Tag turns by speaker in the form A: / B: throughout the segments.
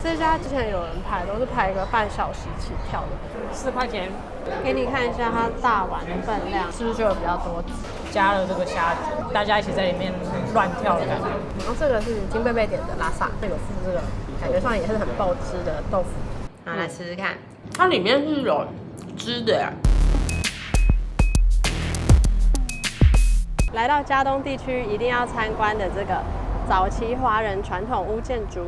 A: 这家之前有人排，都是排个半小时起跳的，4块钱。给你看一下它大碗的分量，是不是就有比较多？
B: 加了这个虾子，大家一起在里面乱跳的感觉。
A: 然后这个是金贝贝点的拉萨，有附这个感觉上也是很爆汁的豆腐。好，来吃吃看，它里面是有汁的呀。来到嘉东地区一定要参观的这个早期华人传统屋建筑，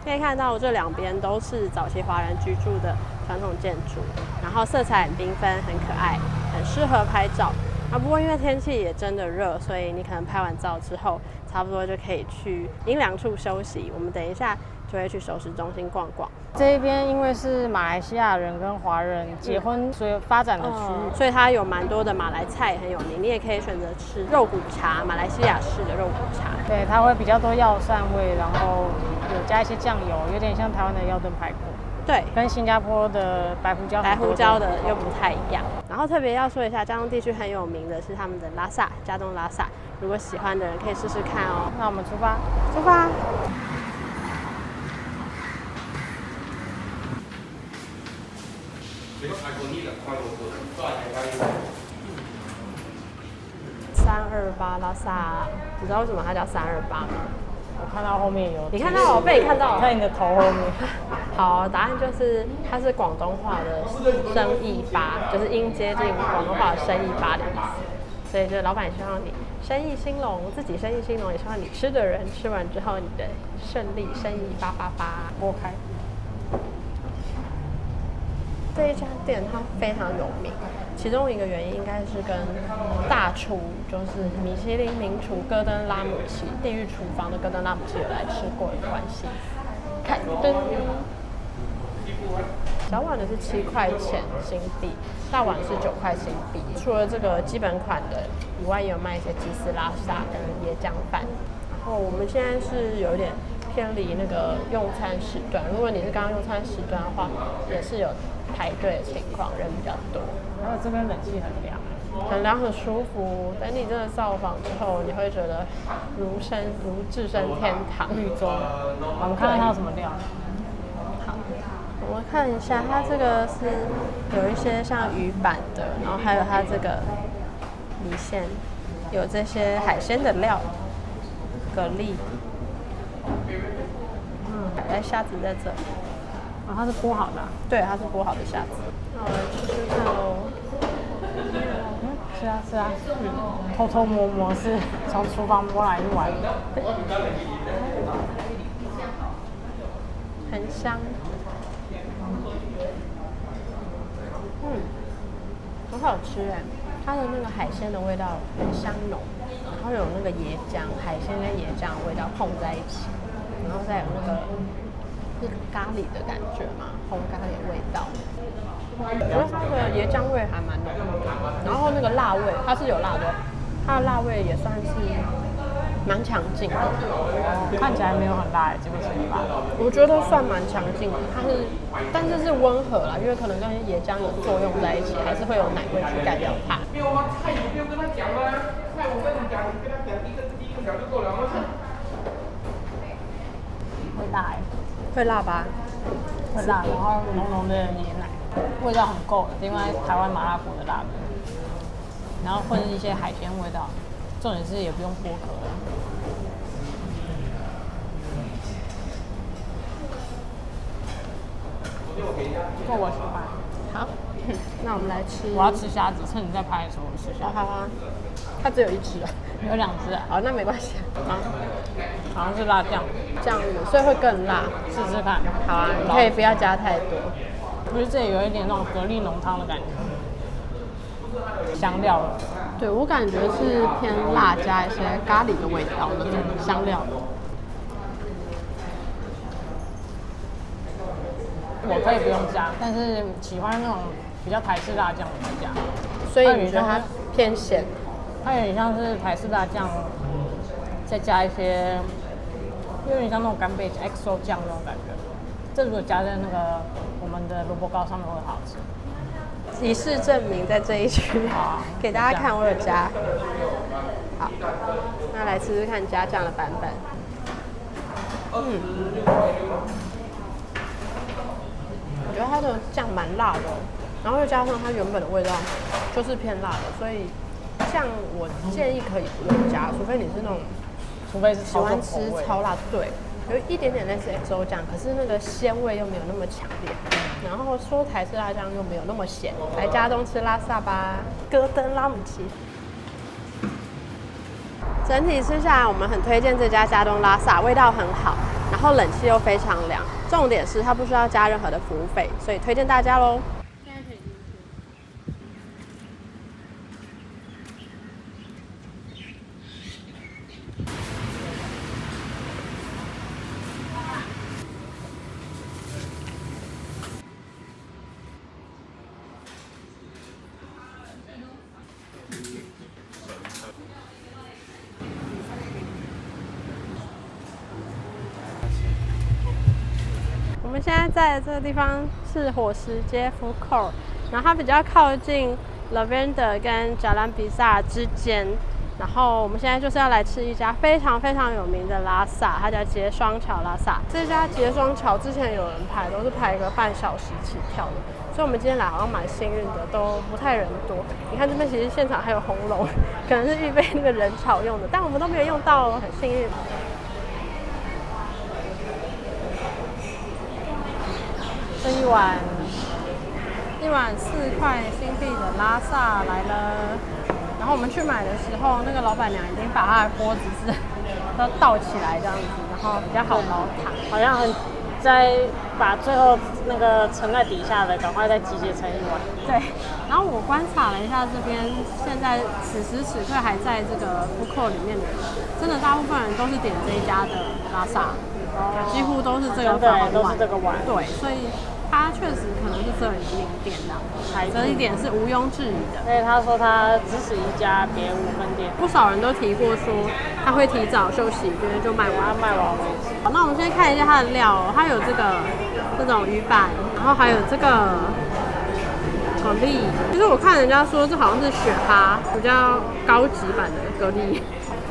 A: 可以看到这两边都是早期华人居住的传统建筑，然后色彩很缤纷，很可爱，很适合拍照。不过因为天气也真的热，所以你可能拍完照之后，差不多就可以去阴凉处休息。我们等一下就会去熟食中心逛逛。
B: 这一边因为是马来西亚人跟华人结婚所以发展的区域，
A: 所以它有蛮多的马来菜很有名。你也可以选择吃肉骨茶，马来西亚式的肉骨茶。
B: 对，它会比较多药膳味，然后有加一些酱油，有点像台湾的药炖排骨。
A: 对，
B: 跟新加坡的白胡椒
A: 的又不太一样。然后特别要说一下，嘉东地区很有名的是他们的拉萨，嘉东拉萨。如果喜欢的人可以试试看哦。
B: 那我们出发，
A: 出发。328拉萨，你知道为什么它叫328吗？
B: 我看到后面有，
A: 你看到我被你看到了，
B: 在你的头后面。
A: 好，答案就是它是广东话的生意发，就是音接近广东话的生意发的意思。所以就是老板希望你生意兴隆，自己生意兴隆，也希望你吃的人吃完之后你的顺利，生意发发发。
B: 拨开。
A: 这一家店它非常有名，其中一个原因应该是跟大厨，就是米其林名厨戈登拉姆齐地狱厨房的戈登拉姆齐有来吃过的关系。看灯，小碗的是7块钱新币，大碗是9块新币。除了这个基本款的以外，也有卖一些鸡丝拉沙跟椰浆饭。然后我们现在是有点偏离那个用餐时段，如果你是刚刚用餐时段的话，也是有排队的情况，人比较多。
B: 还有这边冷气很凉，
A: 很凉很舒服。等你真的造访之后，你会觉得如置身天堂。
B: 绿洲，我们看看它有什么料。
A: 好，我们看一下，它这个是有一些像鱼板的，然后还有它这个米线，有这些海鲜的料，蛤蜊。虾子在这。
B: 它是剥好的
A: 对，它是剥好的虾子。那我来吃吃看喽。
B: 是啊，偷偷摸摸是从厨房摸来一碗。
A: 很香。很好吃哎，它的那个海鲜的味道很香浓，然后有那个椰浆，海鲜跟椰浆的味道碰在一起，然后再有那个咖喱的感觉嘛，红咖喱的味道。我觉得它的椰浆味还蛮浓的，然后那个辣味它是有辣的，它的辣味也算是蛮强劲的。
B: 看起来没有很辣，结果是很辣。
A: 我觉得算蛮强劲的，但是是温和啦，因为可能跟椰浆有作用在一起，还是会有奶味去盖掉它。没有啊，菜你不用跟他讲啦，菜我跟你讲，你跟他讲第一个讲就够了吗？
B: 会辣
A: 会辣吧？
B: 会辣，然后浓浓的椰奶，味道很够的，另外台湾麻辣锅的辣度，然后混一些海鲜味道，重点是也不用剥壳了。这我喜欢。
A: 好，那我们来吃。
B: 我要吃虾子，趁你在拍的时候我吃虾子。
A: 好啊，它只有1只啊。
B: 有2只啊。
A: 好，那没关系啊。
B: 好像是辣酱
A: 油，所以会更辣。
B: 试试看。
A: 好啊，你可以不要加太多。
B: 我觉得这里有一点那种蛤蜊浓汤的感觉，香料了。
A: 对，我感觉是偏辣加一些咖喱的味道那种香料。
B: 我可以不用加，但是喜欢那种比较台式辣酱我会加。
A: 所以你觉得它偏咸？
B: 它有点像是台式辣酱，再加一些，有点像那种干贝 XO 酱那种感觉。这如果加在那个我们的萝卜糕上面会好吃。
A: 以示证明在这一区，给大家看我有加。好，那来吃吃看加酱的版本。的酱蛮辣的哦，然后又加上它原本的味道就是偏辣的，所以酱我建议可以不用加，除非你是那种喜欢吃超辣，对，有一点点类似 XO 酱，可是那个鲜味又没有那么强烈，然后说台式辣酱又没有那么咸。来家东吃拉萨吧，戈登拉姆齐。整体吃下来，我们很推荐这家家东拉萨，味道很好，然后冷气又非常凉，重点是它不需要加任何的服务费，所以推荐大家喽。我们现在在这个地方是伙食街 Food Court， 然后它比较靠近 Lavender 跟 Jalan Besar 之间。然后我们现在就是要来吃一家非常非常有名的拉萨，它叫结双桥拉萨。这家结双桥之前有人排，都是排个半小时起跳的，所以我们今天来好像蛮幸运的，都不太人多。你看这边其实现场还有红龙，可能是预备那个人潮用的，但我们都没有用到哦，很幸运。这一碗4块新币的拉萨来了。然后我们去买的时候，那个老板娘已经把她的锅子是都倒起来这样子，然后比较好捞汤，
B: 好像很在把最后那个盛在底下的赶快再集结成一碗。
A: 对，然后我观察了一下这边，现在此时此刻还在这个 food court 里面的人，真的大部分人都是点这一家的拉萨，几乎都是这个碗，
B: 都是这个碗。
A: 对，所以它确实可能是这里的名店的，这一点是毋庸置疑的。
B: 所以他说他只此一家，别无分店。
A: 不少人都提过说他会提早休息，觉得就卖完为止。好，那我们先看一下它的料哦，它有这种鱼板，然后还有这个蛤蜊。其实我看人家说这好像是雪蛤，比较高级版的蛤蜊。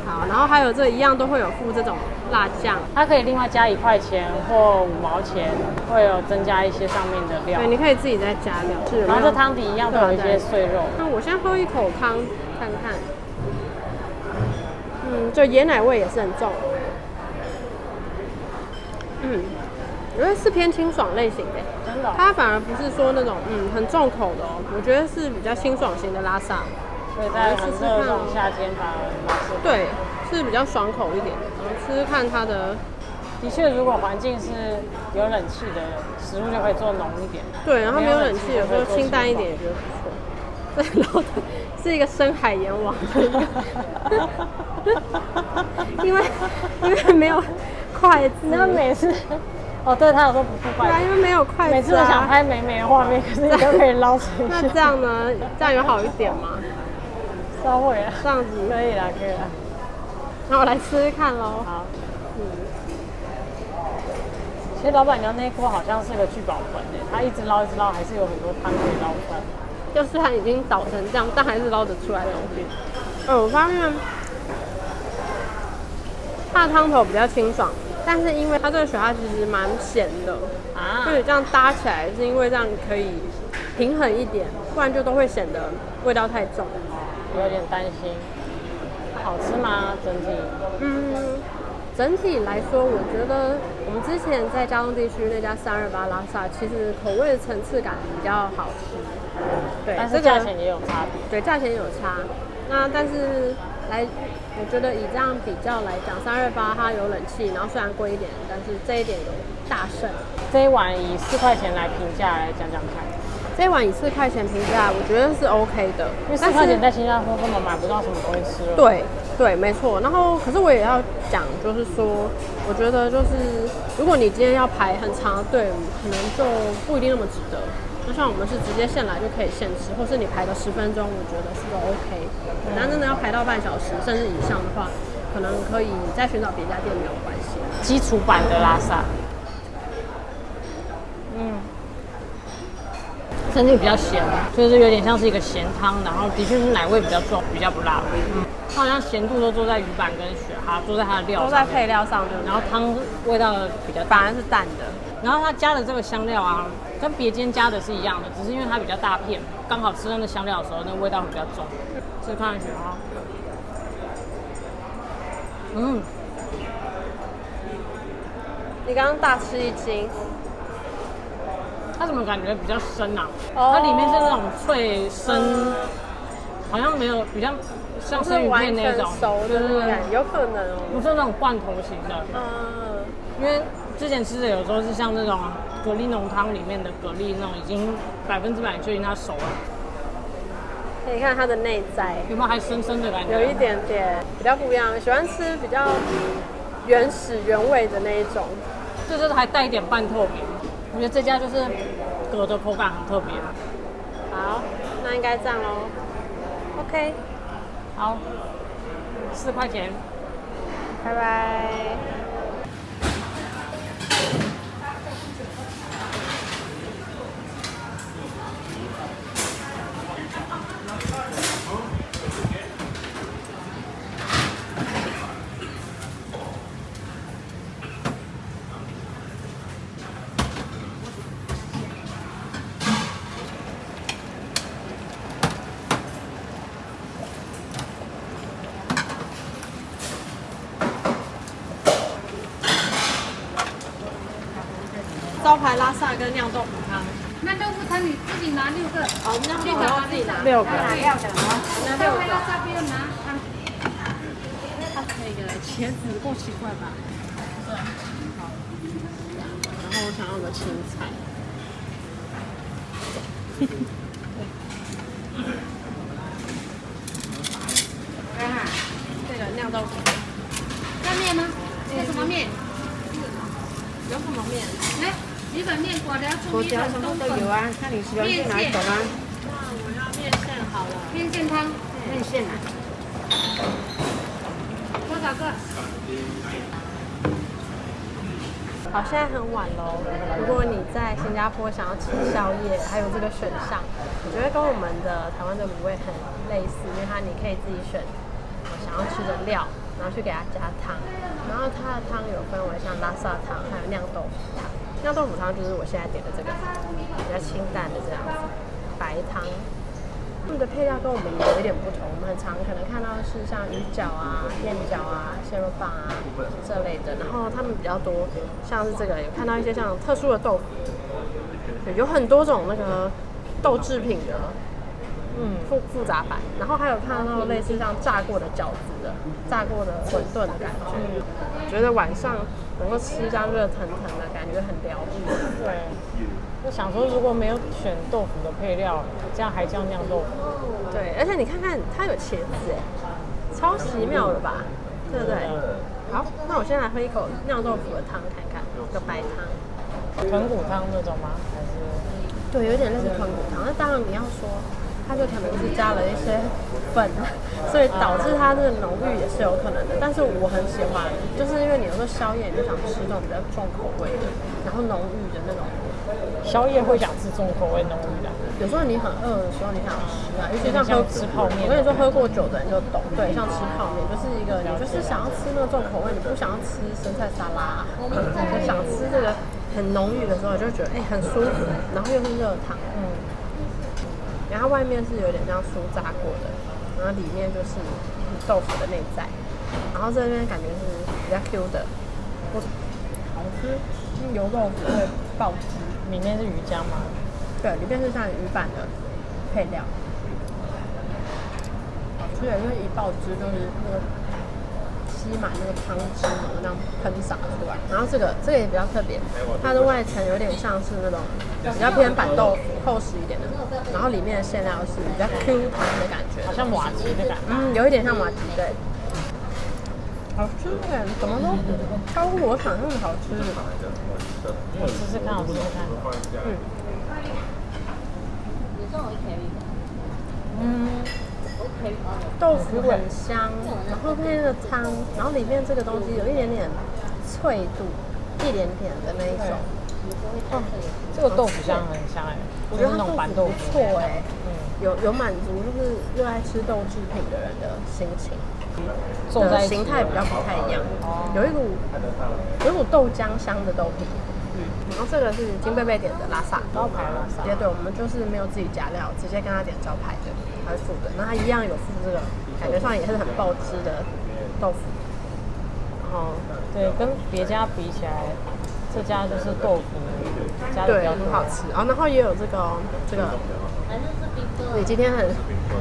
A: 好，然后还有这一样都会有附这种辣酱，
B: 它可以另外加1块钱或5毛钱，会有增加一些上面的料。
A: 对，你可以自己再加料。是，
B: 然后这汤底一样都有一些碎肉。
A: 那我先喝一口汤看看。就椰奶味也是很重。我觉得是偏清爽类型的，
B: 真的哦。
A: 它反而不是说那种很重口的哦，我觉得是比较清爽型的拉萨。
B: 所以在很热这种夏天反而蛮适合。
A: 对，是比较爽口一点的。然后吃吃看它的，
B: 的确，如果环境是有冷气的，食物就可以做浓一点。
A: 对，然后没有冷气，有时候清淡一点也觉得不错。这捞的是一个深海阎王，因为没有筷子。
B: 那每次对，他有说不付筷子。
A: 对啊，因为没有筷子。
B: 每次都想拍美美的画面，可是你都可以捞出去。
A: 那这样呢？这样有好一点吗？
B: 稍微啊，
A: 这样子
B: 可以啦，可以啦。
A: 那我来吃吃看咯。
B: 好。其实老板娘那一锅好像是个聚宝盆诶，她一直捞，还是有很多汤可以捞出来。
A: 就虽然已经倒成这样，但还是捞得出来的东西。我发现它的汤头比较清爽，但是因为它这个雪蛤其实蛮咸的啊，所以这样搭起来是因为这样可以平衡一点，不然就都会显得味道太重。
B: 有点担心。好吃吗？整体？
A: 整体来说，我觉得我们之前在嘉东地区那家328拉萨，其实口味的层次感比较好吃。对，
B: 但是价钱也有差别。
A: 对，价钱有差。那但是我觉得以这样比较来讲，328它有冷气，然后虽然贵一点，但是这一点有大胜。
B: 这一碗以4块钱来评价来讲讲看。
A: 这一碗以4块钱评价，我觉得是 OK 的。
B: 因为4块钱在新加坡根本买不到什么东西吃了。
A: 对，没错。然后，可是我也要讲，就是说，我觉得就是如果你今天要排很长的队伍，可能就不一定那么值得。那像我们是直接现来就可以现吃，或是你排个10分钟，我觉得是都 OK。但真的要排到半小时甚至以上的话，可能可以再寻找别家店没有关系。
B: 基础版的拉萨。整体比较咸，就是有点像是一个咸汤，然后的确是奶味比较重，比较不辣。它好像咸度都做在鱼板跟雪蛤，做在它的料上，
A: 都在配料上，对。
B: 然后汤味道比较淡，
A: 反而是淡的。
B: 然后它加的这个香料啊，跟别间加的是一样的，只是因为它比较大片，刚好吃那个香料的时候，那个味道会比较重。吃看看啊，
A: 你刚刚大吃一惊，
B: 它怎么感觉比较深啊？它里面是那种脆生，好像没有比较像生鱼片那种
A: 熟的那种感觉，有可能哦。
B: 不是那种罐头型的。因为之前吃的有时候是像那种蛤蜊浓汤里面的蛤蜊那种，已经100%确定它熟了。
A: 可以看它的内在，
B: 有没有还生生的感觉？
A: 有一点点比较不一样，喜欢吃比较原始原味的那一种。
B: 就是还带一点半透明。我觉得这家就是蛤的口感很特别。
A: 好，那应该这样咯。OK，
B: 好，4块钱，
A: 拜拜。招牌拉萨跟酿豆腐汤，
C: 那豆腐汤你自己拿6个，
A: 哦，酿豆腐要自己拿
B: 6个，
C: 要的哦。
A: 那
C: 招牌
A: 6个。
C: 拉萨不用拿，
A: 那个茄子够奇怪吧？对。好。然后我想要的青菜。这个酿豆腐。
C: 要面吗？要什么面？
A: 有什么面？
C: 来，米粉面、果条葱、米粉、冬粉。
D: 有啊，看你喜欢吃哪一种啊？
A: 那我要面线好了。
C: 面线汤
D: 面线啊。
C: 多少个？
A: 好，现在很晚喽。如果你在新加坡想要吃宵夜，还有这个选项，我觉得跟我们的台湾的卤味很类似，因为你可以自己选想要吃的料，然后去给它加汤。然后它的汤有分为像拉萨汤，还有酿豆腐汤。酿豆腐汤就是我现在点的这个，比较清淡的这样子。白汤，他们的配料跟我们有一点不同。我们很常可能看到的是像鱼饺啊、燕饺啊、蟹肉棒啊这类的，然后他们比较多，像是这个有看到一些像特殊的豆腐，有很多种那个豆制品的。复杂版，然后还有看到类似像炸过的饺子的、炸过的馄饨的感觉，觉得晚上能够吃这样热腾腾的感觉很疗愈。
B: 对，就想说如果没有选豆腐的配料，这样还叫酿豆腐。
A: 对，而且你看看它有茄子哎，超奇妙的吧？对不对？好，那我先来喝一口酿豆腐的汤看看，这个白汤。
B: 豚骨汤那种吗？还是？
A: 对，有点类似豚骨汤。那当然你要说。它就可能是加了一些粉，所以导致它这个浓郁也是有可能的。但是我很喜欢，就是因为你有时候宵夜你就想吃这种比较重口味的，然后浓郁的那种。
B: 宵夜会想吃重口味浓郁的。
A: 有时候你很饿的时候，你想吃啊，尤其像
B: 吃泡面。
A: 我跟你说，喝过酒的人就懂。对，像吃泡面，就是一个你就是想要吃那个重口味，你不想要吃生菜沙拉，就想吃这个很浓郁的时候，就觉得很舒服，然后又是热汤。然后外面是有点像酥炸过的，然后里面就是豆腐的内在，然后这边感觉是比较 Q 的，好吃，油豆腐会爆汁，
B: 里面是鱼浆吗？
A: 对，里面是像鱼板的配料，好吃的就是一爆汁就是那个吸满那个汤汁，然后这样喷洒出来。然后这个也比较特别，它的外层有点像是那种比较偏板豆腐，厚实一点的，然后里面的馅料是比较 Q 弹的感觉，
B: 好像麻糬的感觉。
A: 有一点像麻糬，对。好吃耶，怎么都超乎我想象的好吃。
B: 我试试看，我试试看。
A: 豆腐很香，然后配那个汤，然后里面这个东西有一点点脆度，一点点的那一种。
B: 这个豆腐香很香哎，
A: 我觉得
B: 那种板豆腐
A: 不错哎，有满足就是热爱吃豆制品的人的心情。形态比较不太一样，有一股豆浆香的豆皮，然后这个是金贝贝点的拉萨，
B: 招牌拉萨。
A: 对，我们就是没有自己加料，直接跟他点招牌的，他会付的。那他一样有付这个，感觉上也是很爆汁的豆腐。然后
B: 对，跟别家比起来，这家就是豆腐加的比
A: 对，
B: 较
A: 很好吃。然后也有这个你今天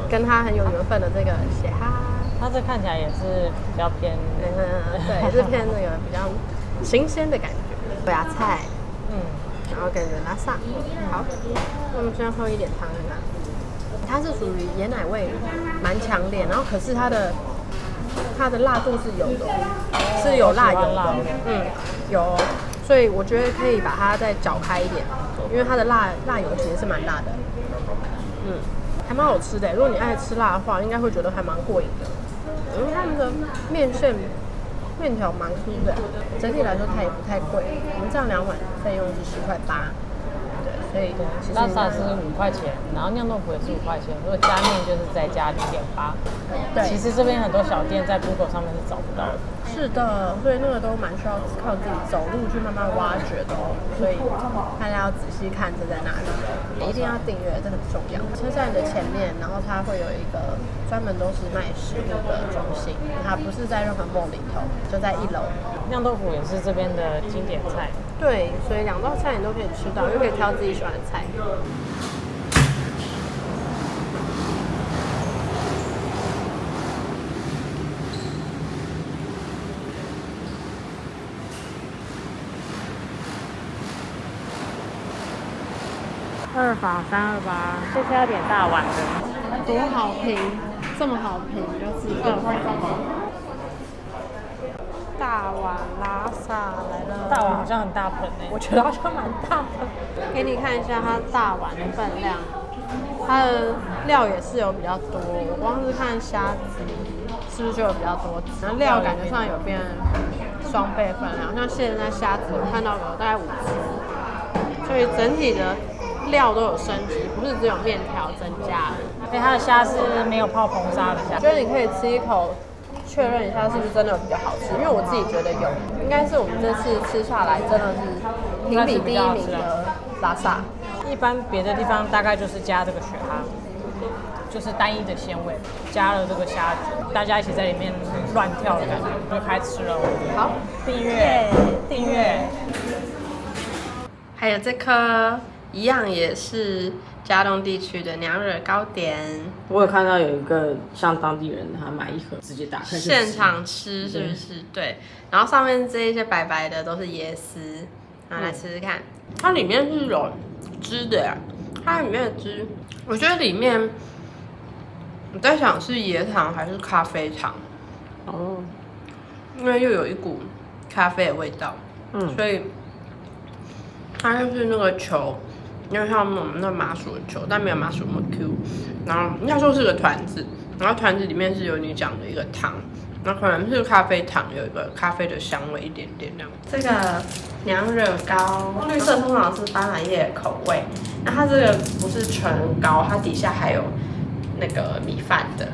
A: 跟他很有缘分的这个血哈，
B: 它这看起来也是比较偏，
A: 对，也是偏那个比较新鲜的感觉。芽菜，然后跟着拉萨。好，那我们先喝一点汤看看。它是属于椰奶味蛮强烈，然后可是它的辣度是有的，是有辣油的，有，所以我觉得可以把它再搅开一点，因为它的辣油其实是蛮辣的，还蛮好吃的。如果你爱吃辣的话，应该会觉得还蛮过瘾的，因为他们的面条蛮 Q 的，整体来说它也不太贵，我们这样2碗费用是10.8块，对，所以其实
B: 拉萨是5块钱，然后酿豆腐也是5块钱，如果加面就是再加0.8。
A: 对，
B: 其实这边很多小店在 Google 上面是找不到的。
A: 是的，所以那个都蛮需要靠自己走路去慢慢挖掘的哦。所以大家要仔细看这在哪里，一定要订阅，这很重要。车站的前面，然后它会有一个专门都是卖食物的中心，它不是在任何 mall 里头，就在1楼。
B: 酿豆腐也是这边的经典菜。
A: 对，所以2道菜你都可以吃到，又可以挑自己喜欢的菜。
B: 2法328，这次要点大碗的，
A: 多好评，这么好评就是2法。大碗拉萨来了，
B: 大碗好像很大盆欸，
A: 我觉得好像蛮大的。给你看一下它大碗的分量，它的料也是有比较多。我光是看虾子是不是就有比较多？然后料感觉上有变双倍分量，像现在虾子我看到有大概5只，所以整体的料都有升级，不是只有面条增加了。
B: 因为它的虾是没有泡硼砂的虾。
A: 我觉得你可以吃一口，确认一下是不是真的比较好吃，因为我自己觉得有，应该是我们这次吃下来真的是评比第1名的拉萨。
B: 一般别的地方大概就是加这个雪蛤，就是单一的鲜味，加了这个虾子，大家一起在里面乱跳的感觉，就开始吃了。
A: 好，
B: 订阅。
A: 还有这颗一样也是嘉东地区的娘惹糕点，
D: 我有看到有一个像当地人，他买一盒直接打开
A: 现场吃是不是？对，然后上面这一些白白的都是椰丝，然后来吃吃看，它里面是有汁的呀，它里面的汁，我觉得里面我在想是椰糖还是咖啡糖，因为又有一股咖啡的味道，所以它就是那个球。因为像我们那麻薯的球，但没有麻薯那么 Q， 然后应该说是个团子，然后团子里面是有你讲的一个糖，那可能是咖啡糖，有一个咖啡的香味一点点这样。这个娘惹糕，绿色通常是斑斓叶口味，那它这个不是纯糕，它底下还有那个米饭的。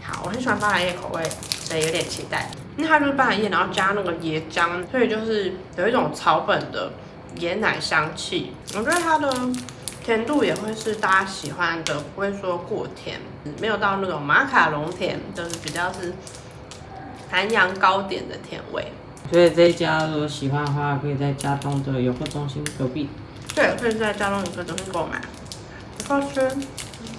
A: 好，我很喜欢斑斓叶口味，所以有点期待。因为它就是斑斓叶，然后加那个椰浆，所以就是有一种草本的椰奶香气，我觉得它的甜度也会是大家喜欢的，不会说过甜，没有到那种马卡龙甜，就是比较是韩洋糕点的甜味。
D: 所以这一家如果喜欢的话，可以在嘉东的游客中心隔壁。
A: 对，可以在嘉东游客中心购买。不错吃。